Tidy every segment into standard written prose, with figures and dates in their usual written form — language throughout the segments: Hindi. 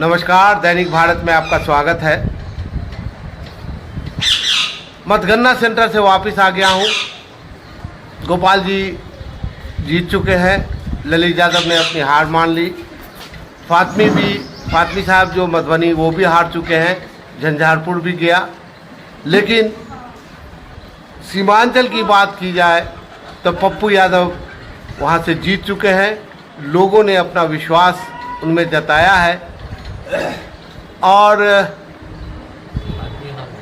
नमस्कार, दैनिक भारत में आपका स्वागत है। मतगणना सेंटर से वापस आ गया हूँ। गोपाल जी जीत चुके हैं, ललित यादव ने अपनी हार मान ली। फातमी साहब जो मधुबनी वो भी हार चुके हैं, झंझारपुर भी गया। लेकिन सीमांचल की बात की जाए तो पप्पू यादव वहाँ से जीत चुके हैं। लोगों ने अपना विश्वास उनमें जताया है और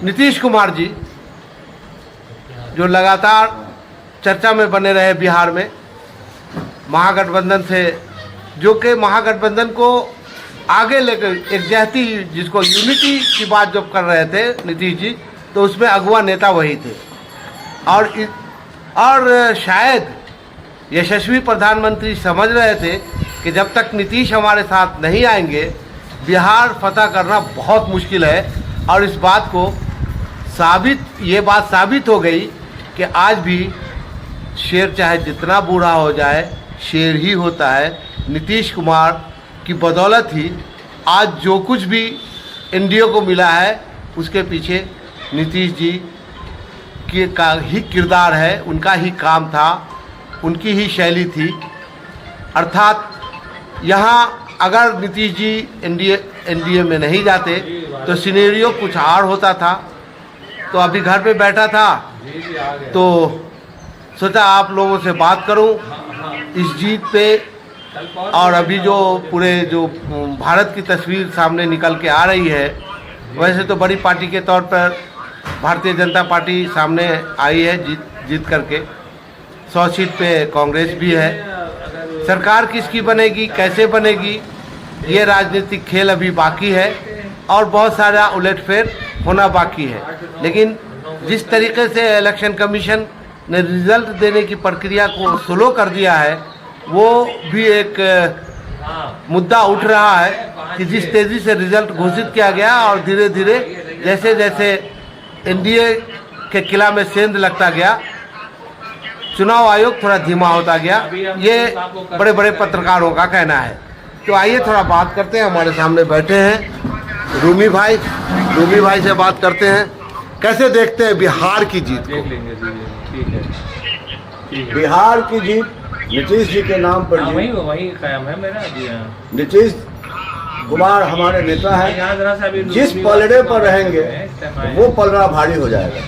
नीतीश कुमार जी जो लगातार चर्चा में बने रहे बिहार में महागठबंधन से, जो कि महागठबंधन को आगे लेकर एक जहती जिसको यूनिटी की बात जब कर रहे थे नीतीश जी, तो उसमें अगुवा नेता वही थे। और शायद यशस्वी प्रधानमंत्री समझ रहे थे कि जब तक नीतीश हमारे साथ नहीं आएंगे बिहार फतह करना बहुत मुश्किल है। और इस बात को ये बात साबित हो गई कि आज भी शेर चाहे जितना बूढ़ा हो जाए शेर ही होता है। नीतीश कुमार की बदौलत ही आज जो कुछ भी एनडीए को मिला है उसके पीछे नीतीश जी का ही किरदार है, उनका ही काम था, उनकी ही शैली थी। अर्थात यहाँ अगर नीतीश जी एनडीए में नहीं जाते तो सिनेरियो कुछ और होता था। तो अभी घर पे बैठा था तो सोचा आप लोगों से बात करूं इस जीत पे। और अभी जो पूरे जो भारत की तस्वीर सामने निकल के आ रही है, वैसे तो बड़ी पार्टी के तौर पर भारतीय जनता पार्टी सामने आई है जीत करके। 100 सीट पे कांग्रेस भी है। सरकार किसकी बनेगी, कैसे बनेगी, ये राजनीतिक खेल अभी बाकी है और बहुत सारा उलटफेर होना बाकी है। लेकिन जिस तरीके से इलेक्शन कमीशन ने रिजल्ट देने की प्रक्रिया को स्लो कर दिया है, वो भी एक मुद्दा उठ रहा है कि जिस तेज़ी से रिजल्ट घोषित किया गया और धीरे धीरे जैसे जैसे एनडीए के किला में सेंध लगता गया, चुनाव आयोग थोड़ा धीमा होता गया। ये बड़े बड़े पत्रकारों का कहना है। तो आइए थोड़ा बात करते हैं। हमारे सामने बैठे हैं रूमी भाई से बात करते हैं। कैसे देखते हैं बिहार की जीत को? बिहार की जीत नीतीश जी के नाम पर वही कायम है मेरा। नीतीश कुमार हमारे नेता हैं। जिस पलड़े पर रहेंगे वो पलड़ा भारी हो जाएगा,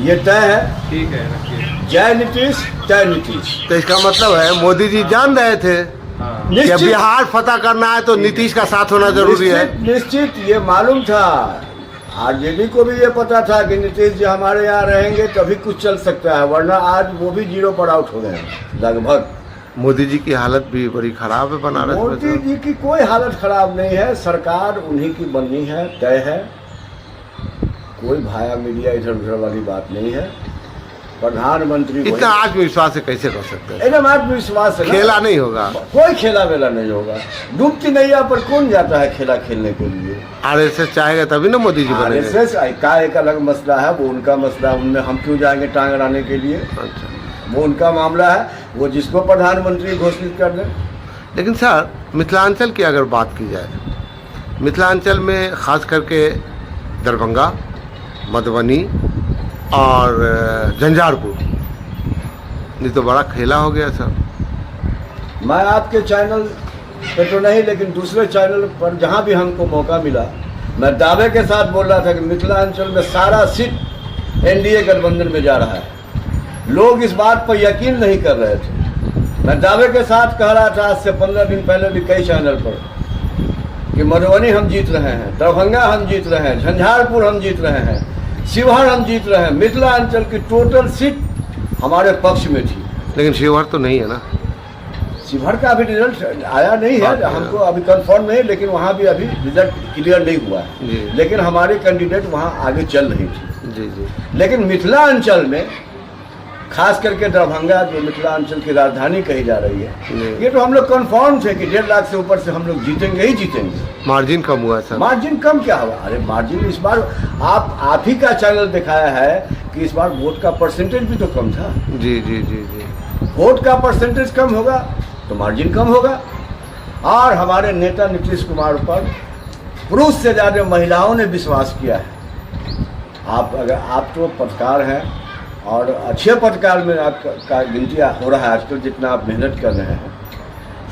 ये तय है। ठीक है, जय नीतीश जय नीतीश। तो इसका मतलब है मोदी जी जान रहे थे कि बिहार फतह करना है तो नीतीश का साथ होना जरूरी है। निश्चित ये मालूम था। आरजेडी को भी ये पता था कि नीतीश जी हमारे यहाँ रहेंगे तभी कुछ चल सकता है, वरना आज वो भी 0 पर आउट हो गए लगभग। मोदी जी की हालत भी बड़ी खराब है बनारस में। मोदी जी की कोई हालत खराब नहीं है, सरकार उन्हीं की बननी है, तय है। कोई भाया मीडिया इधर उधर वाली बात नहीं है। प्रधानमंत्री इतना आत्मविश्वास से कैसे कर सकते हैं? एकदम आत्मविश्वास है। खेला नहीं होगा, कोई खेला वेला नहीं होगा। डूबती नैया पर कौन जाता है खेला खेलने के लिए? आरएसएस चाहेगा तभी ना मोदी जी बनेंगे। आरएसएस का एक अलग मसला है, वो उनका मसला है। उनमें हम क्यों जाएंगे टांग अड़ाने के लिए? अच्छा, वो उनका मामला है, वो जिसको प्रधानमंत्री घोषित कर दें। लेकिन सर मिथिलांचल की अगर बात की जाए, मिथिलांचल में खास करके दरभंगा, मधुबनी और झंझारपुर, ये तो बड़ा खेला हो गया सर। मैं आपके चैनल पे तो नहीं, लेकिन दूसरे चैनल पर जहाँ भी हमको मौका मिला, मैं दावे के साथ बोल रहा था कि मिथिलांचल में सारा सीट एनडीए गठबंधन में जा रहा है। लोग इस बात पर यकीन नहीं कर रहे थे। मैं दावे के साथ कह रहा था आज से 15 दिन पहले भी कई चैनल पर कि मधुबनी हम जीत रहे हैं, दरभंगा हम जीत रहे हैं, झंझारपुर हम जीत रहे हैं, शिवहर हम जीत रहे हैं। मिथिलांचल की टोटल सीट हमारे पक्ष में थी। लेकिन शिवहर तो नहीं है ना। शिवहर का अभी रिजल्ट आया नहीं है, हमको अभी कंफर्म नहीं, लेकिन वहाँ भी अभी रिजल्ट क्लियर नहीं हुआ है। लेकिन हमारे कैंडिडेट वहाँ आगे चल रही थी। जी। लेकिन मिथिलांचल में खास करके दरभंगा जो मिथिलांचल की राजधानी कही जा रही है, ये तो हम लोग कंफर्म थे कि 1.5 लाख से ऊपर से हम लोग जीतेंगे ही जीतेंगे। मार्जिन कम हुआ सर। मार्जिन कम क्या हुआ? अरे मार्जिन इस बार आप ही का चैनल दिखाया है कि इस बार वोट का परसेंटेज भी तो कम था। जी। वोट का परसेंटेज कम होगा तो मार्जिन कम होगा। और हमारे नेता नीतीश कुमार पर पुरुष से ज़्यादा महिलाओं ने विश्वास किया है। आप तो पत्रकार हैं और अच्छे पत्रकार में आपका गिनती हो रहा है आजकल, जितना आप मेहनत कर रहे हैं।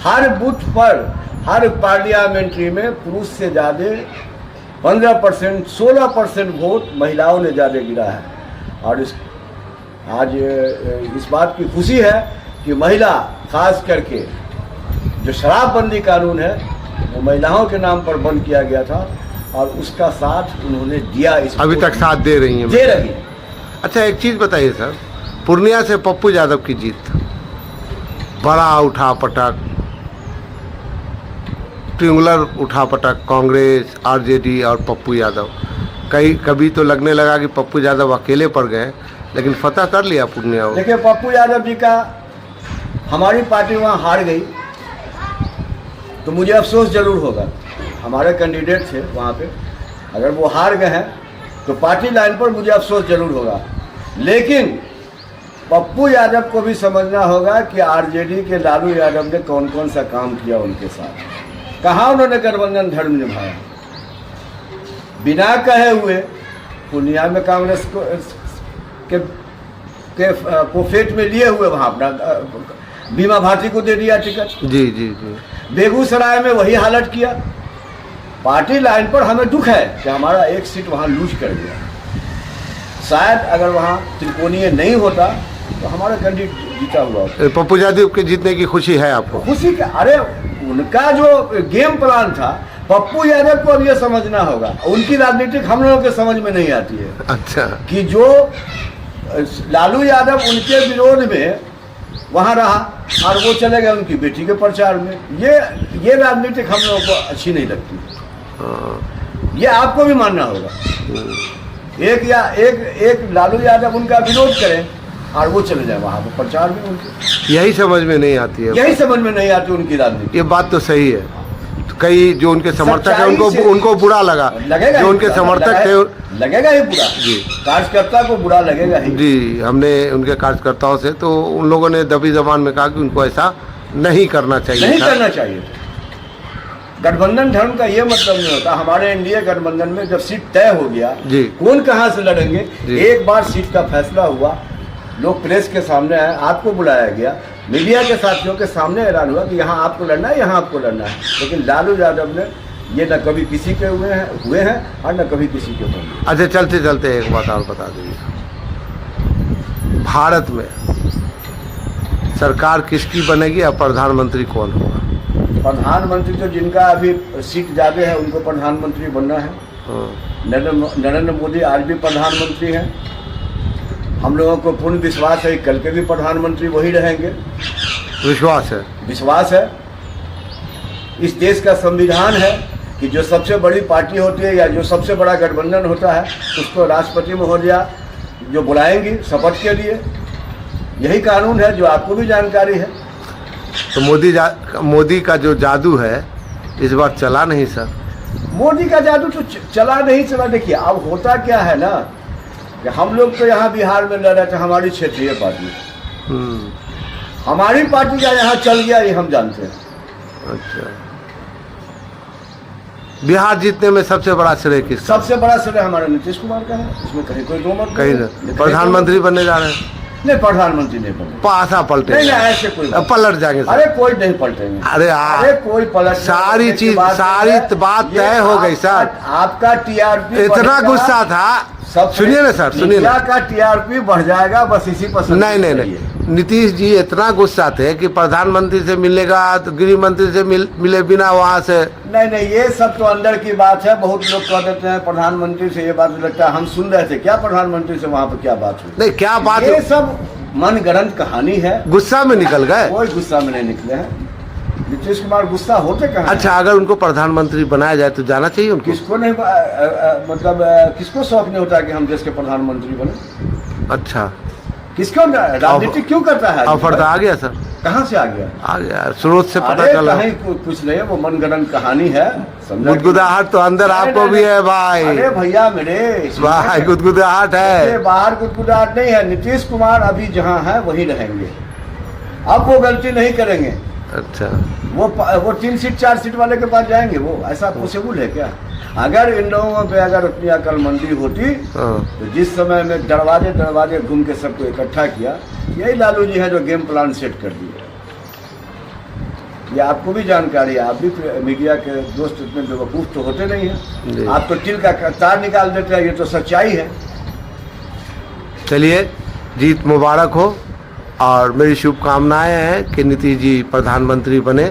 हर बूथ पर, हर पार्लियामेंट्री में पुरुष से ज़्यादा 15%, 16% वोट महिलाओं ने ज़्यादा गिरा है। और आज इस बात की खुशी है कि महिला, खास करके जो शराबबंदी कानून है वो महिलाओं के नाम पर बंद किया गया था और उसका साथ उन्होंने दिया। इस अभी तक साथ दे रही हैं? दे रही है। अच्छा, एक चीज़ बताइए सर, पूर्णिया से पप्पू यादव की जीत, बड़ा उठापटक, ट्रिंगुलर उठापटक, कांग्रेस, आरजेडी और पप्पू यादव। कभी तो लगने लगा कि पप्पू यादव अकेले पड़ गए, लेकिन फतह कर लिया पूर्णिया। देखिए, पप्पू यादव जी का, हमारी पार्टी वहाँ हार गई तो मुझे अफसोस जरूर होगा। हमारे कैंडिडेट थे वहाँ पे, अगर वो हार गए हैं तो पार्टी लाइन पर मुझे अफसोस जरूर होगा। लेकिन पप्पू यादव को भी समझना होगा कि आरजेडी के लालू यादव ने कौन कौन सा काम किया उनके साथ, कहाँ उन्होंने गठबंधन धर्म निभाया। बिना कहे हुए पूर्णिया में कांग्रेस को फेट में लिए हुए वहाँ अपना बीमा भारती को दे दिया टिकट। जी जी जी। बेगूसराय में वही हालत किया। पार्टी लाइन पर हमें दुख है कि हमारा एक सीट वहाँ लूज कर गया। शायद अगर वहाँ त्रिकोणीय नहीं होता तो हमारा कैंडिडेट जीता हुआ होता। पप्पू यादव के जीतने की खुशी है आपको? खुशी के, अरे उनका जो गेम प्लान था, पप्पू यादव को अब ये समझना होगा। उनकी राजनीतिक हम लोगों के समझ में नहीं आती है। अच्छा। कि जो लालू यादव उनके विरोध में वहाँ रहा और वो चले गए उनकी बेटी के प्रचार में, ये राजनीतिक हम लोगों को अच्छी नहीं लगती। ये आपको भी मानना होगा। एक लालू यादव उनका विरोध करें और वो चले जाए वहाँ पर प्रचार में, उनके यही समझ में नहीं आती है। यही समझ में नहीं आती उनकी राजनीति। ये बात तो सही है। कई जो उनके समर्थक है उनको बुरा लगेगा। जो उनके समर्थक थे लगेगा ही बुरा जी, कार्यकर्ता को बुरा लगेगा ही जी। हमने उनके कार्यकर्ताओं से तो उन लोगों ने दबी जबान में कहा कि उनको ऐसा नहीं करना चाहिए, नहीं करना चाहिए। गठबंधन धर्म का ये मतलब नहीं होता। हमारे एनडीए गठबंधन में जब सीट तय हो गया जी, कौन कहाँ से लड़ेंगे, एक बार सीट का फैसला हुआ, लोग प्रेस के सामने आए, आपको बुलाया गया, मीडिया के साथियों के सामने ऐलान हुआ कि यहाँ आपको लड़ना है, यहाँ आपको लड़ना है। लेकिन लालू यादव ने ये न कभी किसी के हुए हैं और न कभी किसी के होंगे। अच्छा, चलते चलते एक बात और बता दीजिए, भारत में सरकार किसकी बनेगी और प्रधानमंत्री कौन होगा? प्रधानमंत्री तो जिनका अभी सीट ज़्यादा है उनको प्रधानमंत्री बनना है। नरेंद्र मोदी आज भी प्रधानमंत्री हैं। हम लोगों को पूर्ण विश्वास है कल के भी प्रधानमंत्री वही रहेंगे। विश्वास है। इस देश का संविधान है कि जो सबसे बड़ी पार्टी होती है या जो सबसे बड़ा गठबंधन होता है उसको राष्ट्रपति महोदया जो बुलाएंगी शपथ के लिए। यही कानून है जो आपको भी जानकारी है। तो मोदी का जो जादू है इस बार चला नहीं सर? मोदी का जादू तो चला नहीं चला। देखिए अब होता क्या है ना कि हम लोग तो यहाँ बिहार में लड़ रहे थे, हमारी क्षेत्रीय पार्टी, हमारी पार्टी का यहाँ चल गया ये हम जानते हैं। अच्छा, बिहार जीतने में सबसे बड़ा श्रेय किसका? सबसे बड़ा श्रेय हमारे नीतीश कुमार का है, इसमें कहीं कोई दो मत कहीं नहीं। प्रधानमंत्री बनने जा रहे हैं? नहीं, प्रधानमंत्री नहीं बने। पासा पलटे नहीं, ऐसे कोई पलट जाएंगे। अरे कोई नहीं पलटेंगे। अरे कोई पलट, सारी बात तय हो गई सर। आपका टीआरपी इतना गुस्सा था। सुनिए ना सर, सुनिए ना, का टीआरपी बढ़ जाएगा बस इसी पर। नहीं, नीतीश जी इतना गुस्सा थे कि प्रधानमंत्री से मिलेगा तो गृह मंत्री से मिले बिना वहाँ से। नहीं, ये सब तो अंदर की बात है। बहुत लोग कह देते हैं प्रधानमंत्री से ये बात लगता है। हम सुन रहे थे क्या प्रधानमंत्री से वहाँ पर क्या बात हुई? नहीं, क्या बात, ये सब मनगढ़ंत कहानी है। गुस्सा में निकल गए? कोई गुस्सा में नहीं निकले हैं। नीतीश कुमार गुस्सा होते कहाँ? अच्छा, अगर उनको प्रधानमंत्री बनाया जाए तो जाना चाहिए उनको? किसको नहीं, मतलब किसको शौक नहीं होता कि हम देश के प्रधानमंत्री बने? अच्छा, किसको राजनीति क्यों करता है? ऑफर तो आ गया सर। कहाँ से आ गया? स्रोत से पता चला। नहीं, कुछ नहीं है, वो मनगढ़ंत कहानी है। गुदगुदाहट तो अंदर आपको भी है भाई। अरे भैया मेरे भाई, गुदगुदाहट है, बाहर गुदगुदाहट नहीं है। नीतीश कुमार अभी जहाँ है वही रहेंगे, अब वो गलती नहीं करेंगे। अच्छा, वो 3 सीट 4 सीट वाले के पास जाएंगे, वो ऐसा पॉसिबल है क्या? अगर इन लोगों पे अगर उतनी अक्लमंदी होती तो जिस समय में दरवाजे दरवाजे घूम के सबको इकट्ठा किया, यही लालू जी हैं जो गेम प्लान सेट कर दिए। ये आपको भी जानकारी है, आप भी मीडिया के दोस्त इतने बेवकूफ़ तो होते नहीं हैं, आप तो तिल का तार निकाल देते हैं, ये तो सच्चाई है। चलिए, जीत मुबारक हो और मेरी शुभकामनाएं हैं कि नीतीश जी प्रधानमंत्री बने।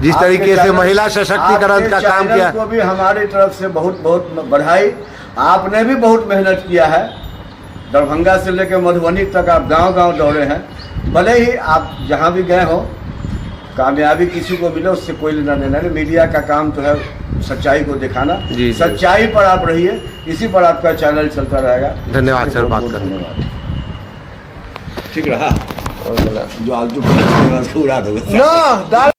जिस तरीके से महिला सशक्तिकरण का काम किया, को भी हमारी तरफ से बहुत बहुत बधाई। आपने भी बहुत मेहनत किया है, दरभंगा से लेकर मधुबनी तक आप गांव-गांव दौड़े हैं। भले ही आप जहां भी गए हो कामयाबी किसी को मिले उससे कोई लेना देना नहीं, मीडिया का काम तो है सच्चाई को दिखाना। सच्चाई पर आप रहिए, इसी पर आपका चैनल चलता रहेगा। धन्यवाद सर बात करने। ठीक रहा, जो आलतू उड़ा दोगे।